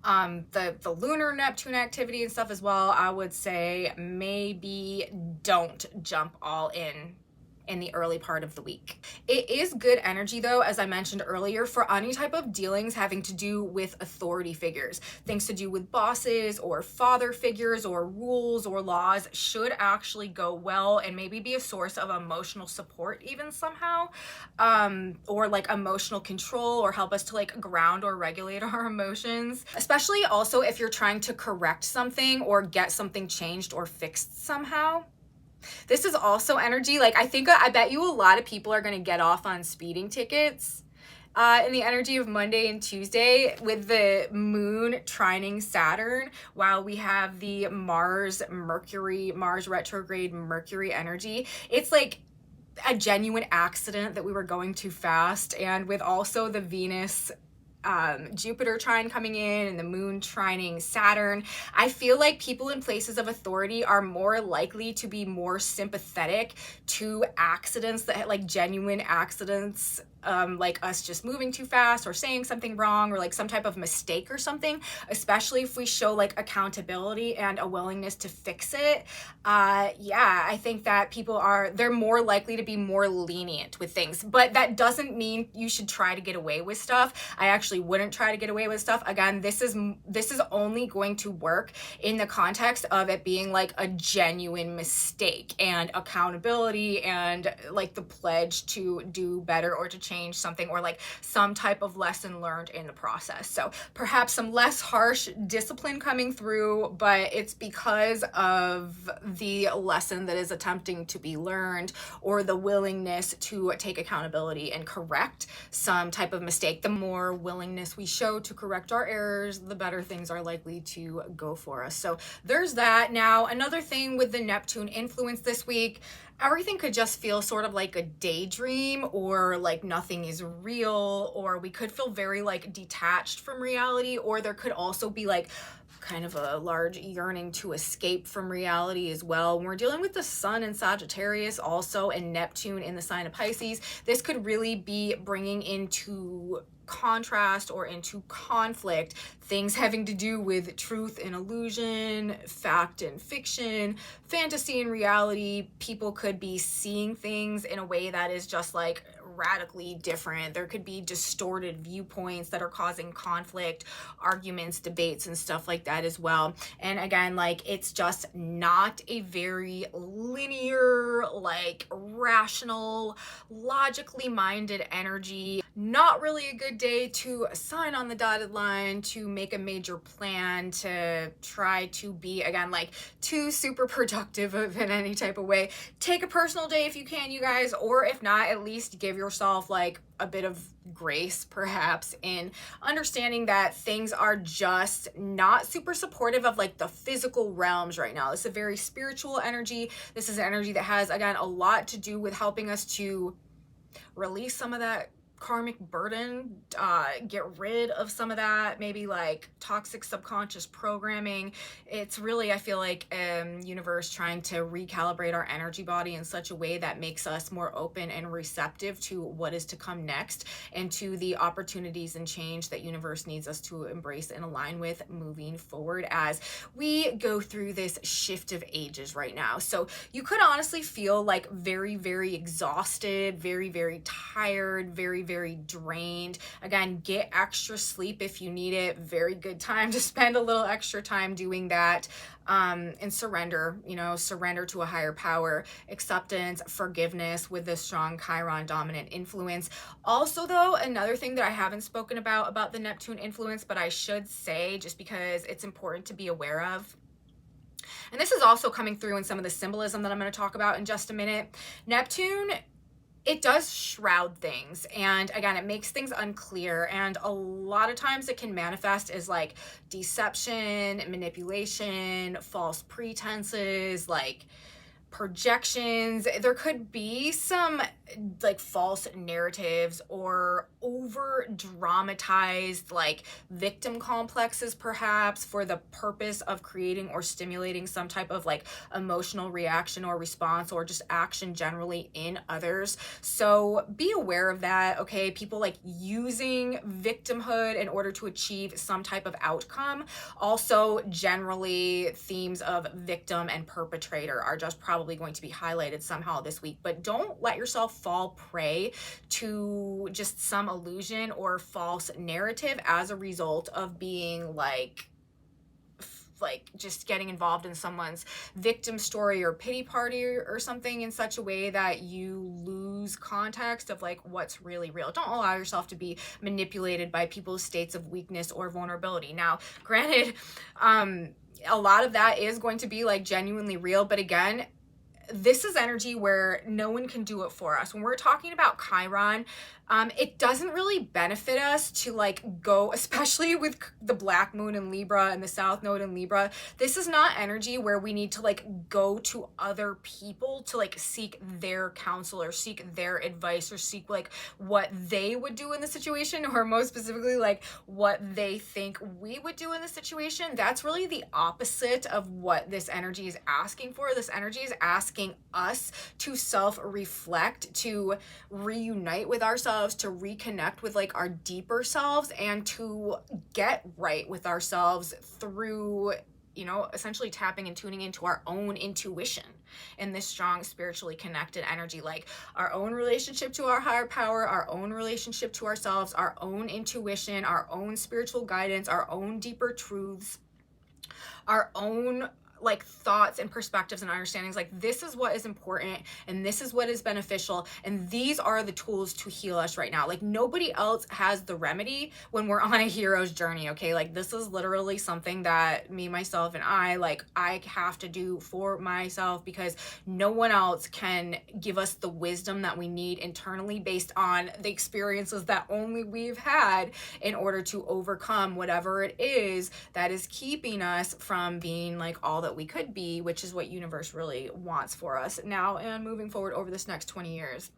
the lunar Neptune activity and stuff as well, I would say maybe don't jump all in the early part of the week. It is good energy though, as I mentioned earlier, for any type of dealings having to do with authority figures. Things to do with bosses or father figures or rules or laws should actually go well, and maybe be a source of emotional support even somehow, or like emotional control, or help us to like ground or regulate our emotions. Especially also if you're trying to correct something or get something changed or fixed somehow. This is also energy. Like, I bet you a lot of people are going to get off on speeding tickets in the energy of Monday and Tuesday, with the moon trining Saturn, while we have the Mars retrograde Mercury energy. It's like a genuine accident that we were going too fast. And with also the Venus Jupiter trine coming in and the moon trining Saturn, I feel like people in places of authority are more likely to be more sympathetic to accidents, that like genuine accidents, like us just moving too fast or saying something wrong or like some type of mistake or something, especially if we show like accountability and a willingness to fix it. Yeah, I think that they're more likely to be more lenient with things, but that doesn't mean you should try to get away with stuff. I actually wouldn't try to get away with stuff. Again, this is only going to work in the context of it being like a genuine mistake and accountability and like the pledge to do better or to change something or like some type of lesson learned in the process. So perhaps some less harsh discipline coming through, but it's because of the lesson that is attempting to be learned or the willingness to take accountability and correct some type of mistake. The more willingness we show to correct our errors, the better things are likely to go for us. So there's that. Now, another thing with the Neptune influence this week, everything could just feel sort of like a daydream or like nothing is real, or we could feel very like detached from reality, or there could also be like kind of a large yearning to escape from reality as well. When we're dealing with the sun in Sagittarius also and Neptune in the sign of Pisces, this could really be bringing into contrast or into conflict things having to do with truth and illusion, fact and fiction, fantasy and reality. People could be seeing things in a way that is just like radically different. There could be distorted viewpoints that are causing conflict, arguments, debates, and stuff like that as well. And again, like it's just not a very linear, like rational, logically minded energy. Not really a good day to sign on the dotted line, to make a major plan, to try to be, again, like too super productive in any type of way. Take a personal day if you can, you guys, or if not, at least give yourself like a bit of grace perhaps in understanding that things are just not super supportive of like the physical realms right now. This is a very spiritual energy. This is an energy that has, again, a lot to do with helping us to release some of that karmic burden, get rid of some of that maybe like toxic subconscious programming. It's really, I feel like, universe trying to recalibrate our energy body in such a way that makes us more open and receptive to what is to come next and to the opportunities and change that universe needs us to embrace and align with moving forward as we go through this shift of ages right now. So you could honestly feel like very, very exhausted, very, very tired, very, very drained. Again, get extra sleep if you need it. Very good time to spend a little extra time doing that. And surrender to a higher power, acceptance, forgiveness with this strong Chiron dominant influence. Also though, another thing that I haven't spoken about the Neptune influence, but I should say just because it's important to be aware of, and this is also coming through in some of the symbolism that I'm going to talk about in just a minute. Neptune, it does shroud things, and again, it makes things unclear, and a lot of times it can manifest as like deception, manipulation, false pretenses, like projections. There could be some like false narratives or over dramatized like victim complexes perhaps for the purpose of creating or stimulating some type of like emotional reaction or response or just action generally in others. So be aware of that, okay? People like using victimhood in order to achieve some type of outcome. Also, generally themes of victim and perpetrator are just probably going to be highlighted somehow this week, but don't let yourself fall prey to just some illusion or false narrative as a result of being like just getting involved in someone's victim story or pity party or something in such a way that you lose context of like what's really real. Don't allow yourself to be manipulated by people's states of weakness or vulnerability. Now, granted, a lot of that is going to be like genuinely real, but again, this is energy where no one can do it for us. When we're talking about Chiron, it doesn't really benefit us to like go, especially with the black moon in Libra and the south node in Libra. This is not energy where we need to like go to other people to like seek their counsel or seek their advice or seek like what they would do in the situation, or most specifically like what they think we would do in the situation. That's really the opposite of what this energy is asking for. This energy is asking us to self-reflect, to reunite with ourselves, to reconnect with like our deeper selves, and to get right with ourselves through, you know, essentially tapping and tuning into our own intuition in this strong spiritually connected energy, like our own relationship to our higher power, our own relationship to ourselves, our own intuition, our own spiritual guidance, our own deeper truths, our own like thoughts and perspectives and understandings. Like, this is what is important and this is what is beneficial, and these are the tools to heal us right now. Like, nobody else has the remedy when we're on a hero's journey, okay? Like, this is literally something that me, myself, and I have to do for myself, because no one else can give us the wisdom that we need internally based on the experiences that only we've had in order to overcome whatever it is that is keeping us from being like all that we could be, which is what universe really wants for us now and moving forward over this next 20 years.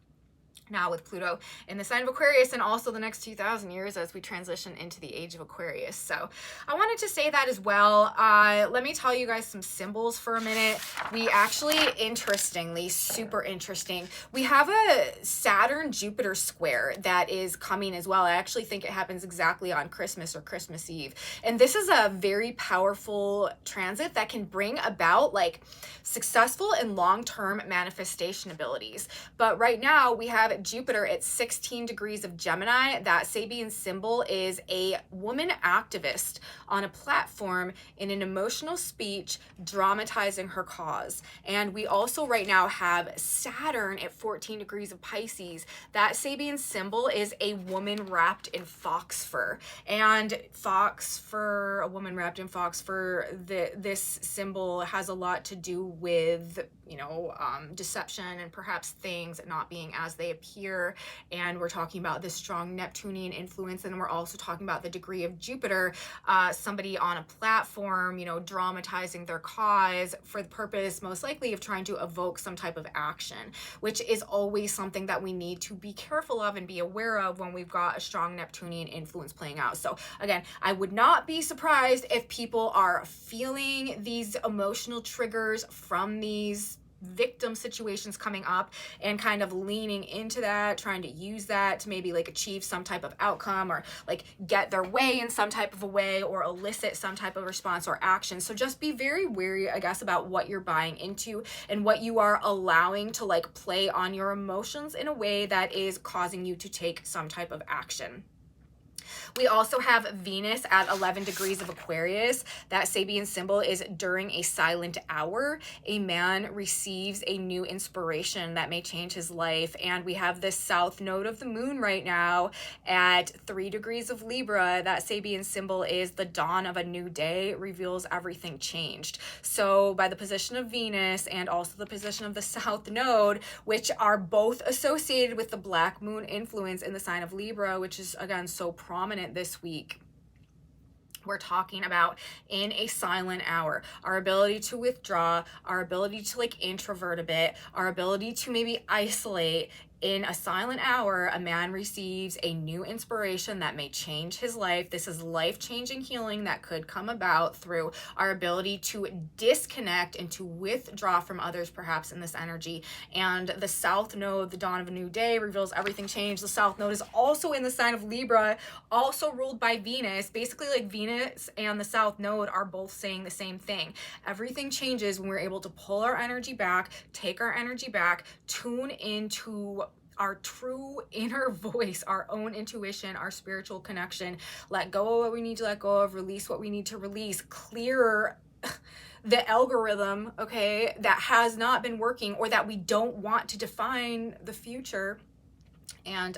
Now with Pluto in the sign of Aquarius, and also the next 2,000 years as we transition into the age of Aquarius. So I wanted to say that as well. Let me tell you guys some symbols for a minute. We actually, interestingly, super interesting, we have a Saturn-Jupiter square that is coming as well. I actually think it happens exactly on Christmas or Christmas Eve. And this is a very powerful transit that can bring about like successful and long-term manifestation abilities. But right now we have Jupiter at 16 degrees of Gemini. That Sabian symbol is a woman activist on a platform in an emotional speech dramatizing her cause. And we also right now have Saturn at 14 degrees of Pisces. That Sabian symbol is a woman wrapped in fox fur. And fox fur, a woman wrapped in fox fur, this symbol has a lot to do with, you know, deception and perhaps things not being as they appear. And we're talking about this strong Neptunian influence, and we're also talking about the degree of Jupiter, somebody on a platform, you know, dramatizing their cause for the purpose most likely of trying to evoke some type of action, which is always something that we need to be careful of and be aware of when we've got a strong Neptunian influence playing out. So again, I would not be surprised if people are feeling these emotional triggers from these victim situations coming up and kind of leaning into that, trying to use that to maybe like achieve some type of outcome or like get their way in some type of a way or elicit some type of response or action. So just be very wary, I guess, about what you're buying into and what you are allowing to like play on your emotions in a way that is causing you to take some type of action. We also have Venus at 11 degrees of Aquarius. That Sabian symbol is during a silent hour, a man receives a new inspiration that may change his life. And we have this south node of the moon right now at 3 degrees of Libra. That Sabian symbol is the dawn of a new day, reveals everything changed. So by the position of Venus and also the position of the south node, which are both associated with the black moon influence in the sign of Libra, which is again so prominent this week, we're talking about in a silent hour, our ability to withdraw, our ability to like introvert a bit, our ability to maybe isolate. In a silent hour, a man receives a new inspiration that may change his life. This is life-changing healing that could come about through our ability to disconnect and to withdraw from others, perhaps in this energy. And the south node, the dawn of a new day, reveals everything changed. The south node is also in the sign of Libra, also ruled by Venus. Basically, like Venus and the south node are both saying the same thing. Everything changes when we're able to pull our energy back, take our energy back, tune into our true inner voice, our own intuition, our spiritual connection, let go of what we need to let go of, release what we need to release, clear the algorithm, okay, that has not been working or that we don't want to define the future. And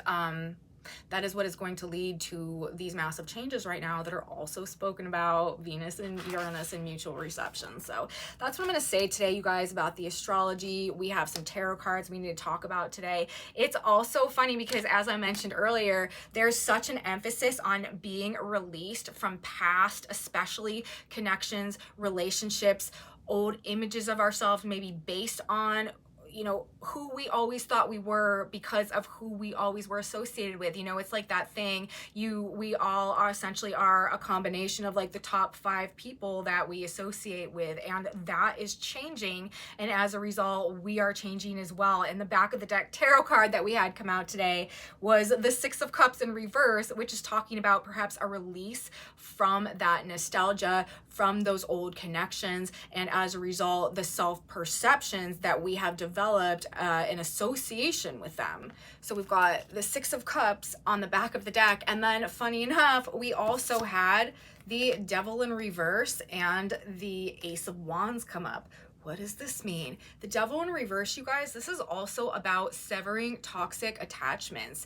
that is what is going to lead to these massive changes right now that are also spoken about Venus and Uranus in mutual reception. So that's what I'm going to say today, you guys, about the astrology. We have some tarot cards we need to talk about today. It's also funny because, as I mentioned earlier, there's such an emphasis on being released from past, especially connections, relationships, old images of ourselves, maybe based on, you know, who we always thought we were because of who we always were associated with. You know, it's like that thing, we all are essentially are a combination of like the top 5 people that we associate with, and that is changing, and as a result we are changing as well. And the back of the deck tarot card that we had come out today was the 6 of Cups in reverse, which is talking about perhaps a release from that nostalgia, from those old connections, and as a result the self-perceptions that we have developed in association with them. So we've got the 6 of Cups on the back of the deck, and then funny enough we also had the Devil in reverse and the Ace of Wands come up. What does this mean? The Devil in reverse, you guys, this is also about severing toxic attachments,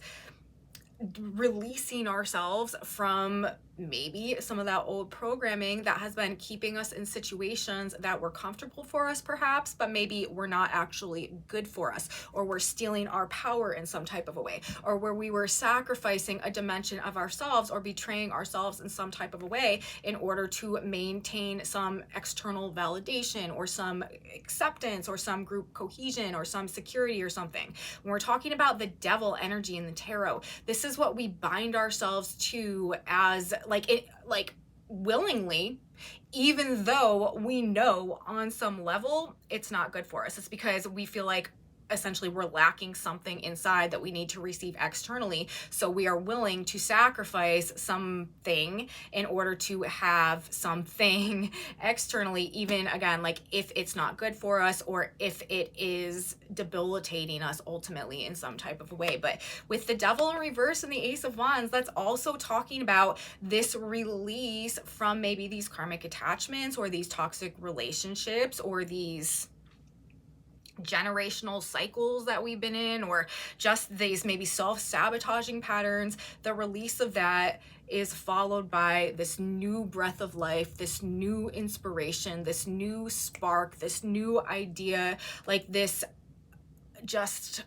releasing ourselves from maybe some of that old programming that has been keeping us in situations that were comfortable for us perhaps, but maybe were not actually good for us, or we're stealing our power in some type of a way, or where we were sacrificing a dimension of ourselves or betraying ourselves in some type of a way in order to maintain some external validation or some acceptance or some group cohesion or some security or something. When we're talking about the devil energy in the tarot, this is what we bind ourselves to as like willingly, even though we know on some level it's not good for us. It's because we feel like essentially we're lacking something inside that we need to receive externally, so we are willing to sacrifice something in order to have something externally, even again like if it's not good for us or if it is debilitating us ultimately in some type of a way. But with the Devil in reverse and the Ace of Wands, that's also talking about this release from maybe these karmic attachments or these toxic relationships or these generational cycles that we've been in, or just these maybe self-sabotaging patterns. The release of that is followed by this new breath of life, this new inspiration, this new spark, this new idea, like this just,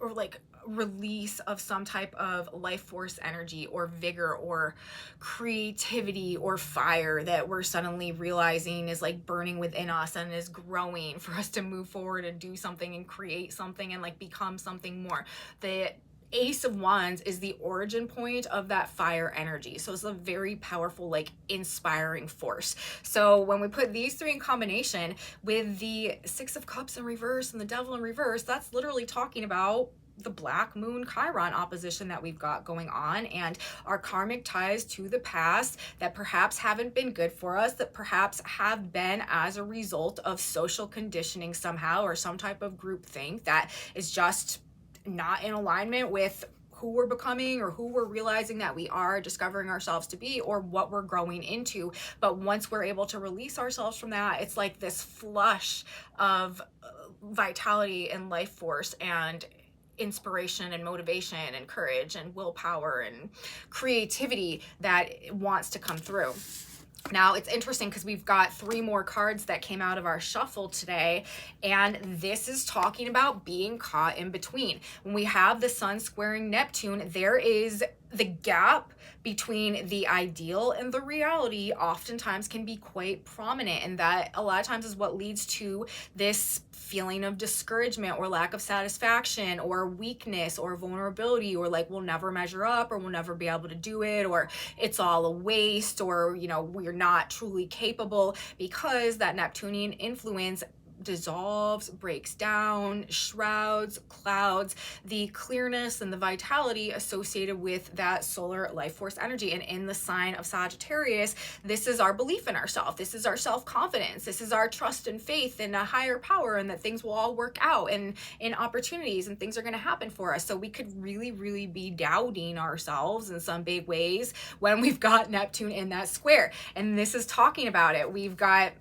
or like release of some type of life force energy or vigor or creativity or fire that we're suddenly realizing is like burning within us and is growing for us to move forward and do something and create something and like become something more. The Ace of Wands is the origin point of that fire energy. So it's a very powerful, like inspiring force. So when we put these 3 in combination with the 6 of Cups in reverse and the Devil in reverse, that's literally talking about the Black Moon Chiron opposition that we've got going on, and our karmic ties to the past that perhaps haven't been good for us, that perhaps have been as a result of social conditioning somehow, or some type of group think that is just not in alignment with who we're becoming or who we're realizing that we are discovering ourselves to be, or what we're growing into. But once we're able to release ourselves from that, it's like this flush of vitality and life force and inspiration and motivation and courage and willpower and creativity that wants to come through. Now it's interesting because we've got 3 more cards that came out of our shuffle today, and this is talking about being caught in between. When we have the Sun squaring Neptune, there is the gap between the ideal and the reality oftentimes can be quite prominent, and that a lot of times is what leads to this feeling of discouragement or lack of satisfaction or weakness or vulnerability, or like we'll never measure up, or we'll never be able to do it, or it's all a waste, or you know, we're not truly capable, because that Neptunian influence dissolves, breaks down, shrouds, clouds the clearness and the vitality associated with that solar life force energy. And in the sign of Sagittarius, this is our belief in ourselves. This is our self-confidence. This is our trust and faith in a higher power, and that things will all work out, and in opportunities and things are going to happen for us. So we could really, really be doubting ourselves in some big ways when we've got Neptune in that square. And this is talking about it. We've got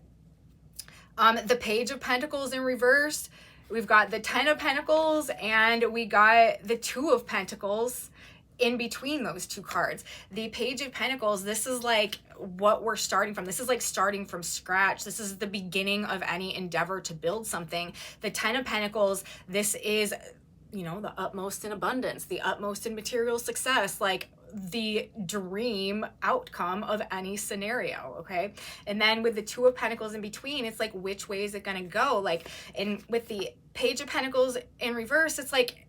the Page of Pentacles in reverse, we've got the 10 of Pentacles, and we got the 2 of Pentacles in between those two cards. The Page of Pentacles, this is like what we're starting from. This is like starting from scratch. This is the beginning of any endeavor to build something. The Ten of Pentacles, this is, you know, the utmost in abundance, the utmost in material success, like the dream outcome of any scenario, okay? And then with the Two of Pentacles in between, it's like, which way is it gonna go? Like, and with the Page of Pentacles in reverse, it's like,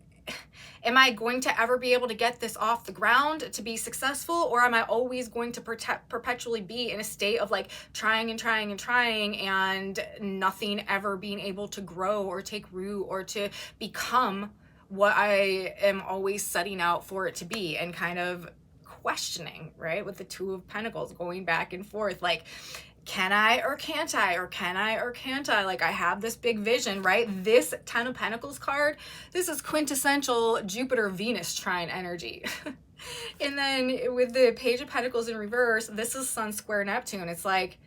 am I going to ever be able to get this off the ground to be successful? Or am I always going to perpetually be in a state of like trying and trying and trying and nothing ever being able to grow or take root or to become what I am always setting out for it to be, and kind of questioning, right? With the Two of Pentacles going back and forth, like, can I or can't I, or can I or can't I? Like, I have this big vision, right? This Ten of Pentacles card, this is quintessential Jupiter-Venus trine energy. And then with the Page of Pentacles in reverse, this is Sun square Neptune. It's like,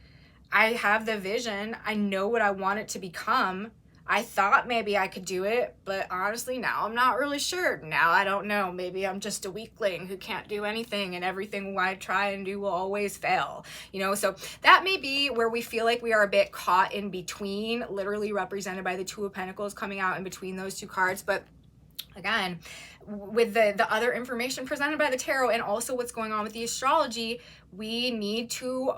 I have the vision. I know what I want it to become. I thought maybe I could do it, but honestly, now I'm not really sure. Now I don't know. Maybe I'm just a weakling who can't do anything, and everything I try and do will always fail. You know, so that may be where we feel like we are a bit caught in between, literally represented by the Two of Pentacles coming out in between those two cards. But again, with the other information presented by the tarot, and also what's going on with the astrology, we need to,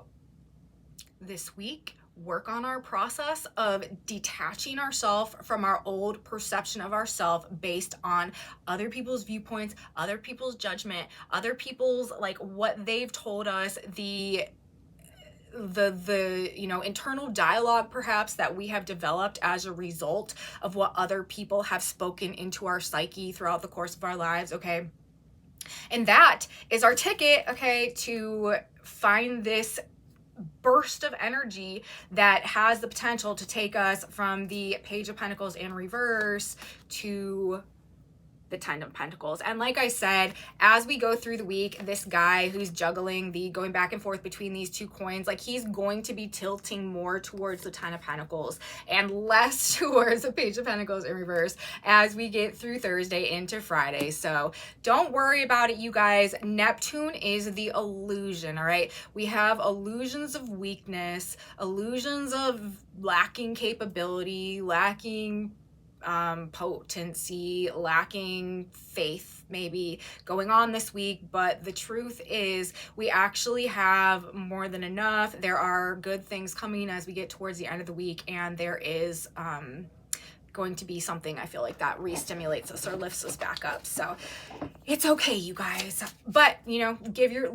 this week, work on our process of detaching ourselves from our old perception of ourselves based on other people's viewpoints, other people's judgment, other people's, like, what they've told us, the you know, internal dialogue perhaps that we have developed as a result of what other people have spoken into our psyche throughout the course of our lives, okay? And that is our ticket, okay, to find this burst of energy that has the potential to take us from the Page of Pentacles in reverse to the Ten of Pentacles. And like I said, as we go through the week, this guy who's juggling the going back and forth between these two coins, like, he's going to be tilting more towards the Ten of Pentacles and less towards the Page of Pentacles in reverse as we get through Thursday into Friday. So don't worry about it, you guys. Neptune is the illusion, all right? We have illusions of weakness, illusions of lacking capability, lacking potency, lacking faith maybe going on this week. But the truth is, we actually have more than enough. There are good things coming as we get towards the end of the week, and there is going to be something, I feel like, that re-stimulates us or lifts us back up. So it's okay, you guys. But, you know,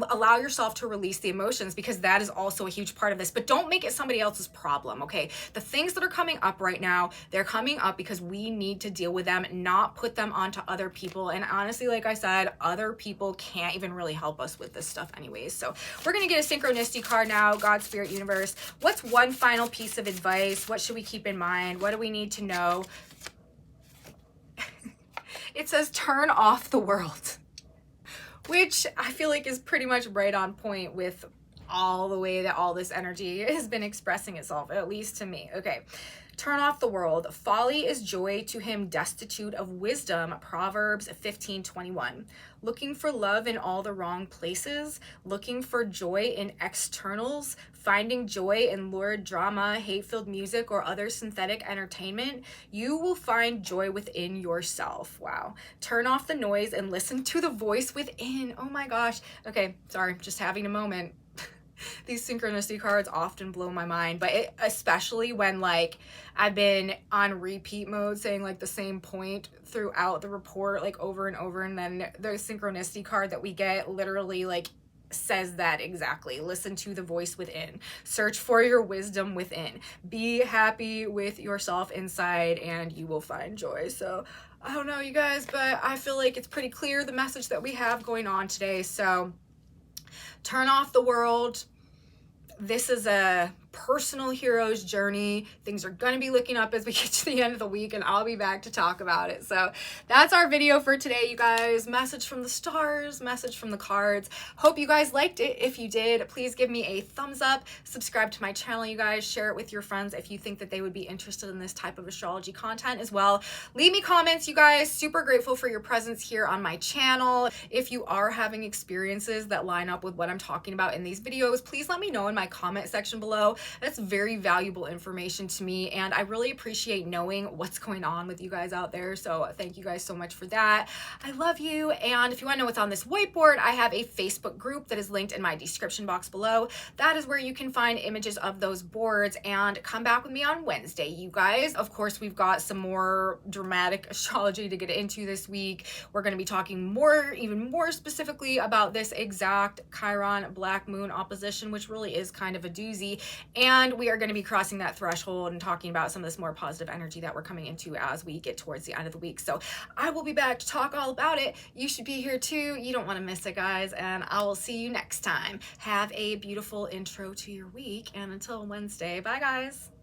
allow yourself to release the emotions, because that is also a huge part of this. But don't make it somebody else's problem, okay? The things that are coming up right now, they're coming up because we need to deal with them, not put them onto other people. And honestly, like I said, other people can't even really help us with this stuff anyways. So we're going to get a synchronicity card now. God, Spirit, Universe. What's one final piece of advice? What should we keep in mind? What do we need to know? It says turn off the world, which I feel like is pretty much right on point with all the way that all this energy has been expressing itself, at least to me. Okay. Turn off the world. Folly is joy to him destitute of wisdom. Proverbs 15:21. Looking for love in all the wrong places. Looking for joy in externals. Finding joy in lurid drama, hate-filled music, or other synthetic entertainment. You will find joy within yourself. Wow. Turn off the noise and listen to the voice within. Oh my gosh. Okay, sorry, just having a moment. These synchronicity cards often blow my mind, but especially when, like, I've been on repeat mode saying, like, the same point throughout the report, like, over and over, and then the synchronicity card that we get literally, like, says that exactly. Listen to the voice within. Search for your wisdom within. Be happy with yourself inside, and you will find joy. So I don't know, you guys, but I feel like it's pretty clear the message that we have going on today. So turn off the world. This is a personal hero's journey. Things are going to be looking up as we get to the end of the week, and I'll be back to talk about it. So that's our video for today, you guys. Message from the stars, message from the cards. Hope you guys liked it. If you did, please give me a thumbs up, subscribe to my channel, you guys, share it with your friends if you think that they would be interested in this type of astrology content as well. Leave me comments, you guys. Super grateful for your presence here on my channel. If you are having experiences that line up with what I'm talking about in these videos, please let me know in my comment section below. That's very valuable information to me, and I really appreciate knowing what's going on with you guys out there. So thank you guys so much for that. I love you. And if you want to know what's on this whiteboard, I have a Facebook group that is linked in my description box below. That is where you can find images of those boards, and come back with me on Wednesday, you guys. Of course, we've got some more dramatic astrology to get into this week. We're going to be talking even more specifically about this exact Chiron black moon opposition, which really is kind of a doozy. And we are going to be crossing that threshold and talking about some of this more positive energy that we're coming into as we get towards the end of the week. So I will be back to talk all about it. You should be here too. You don't want to miss it, guys. And I will see you next time. Have a beautiful intro to your week. And until Wednesday, bye, guys.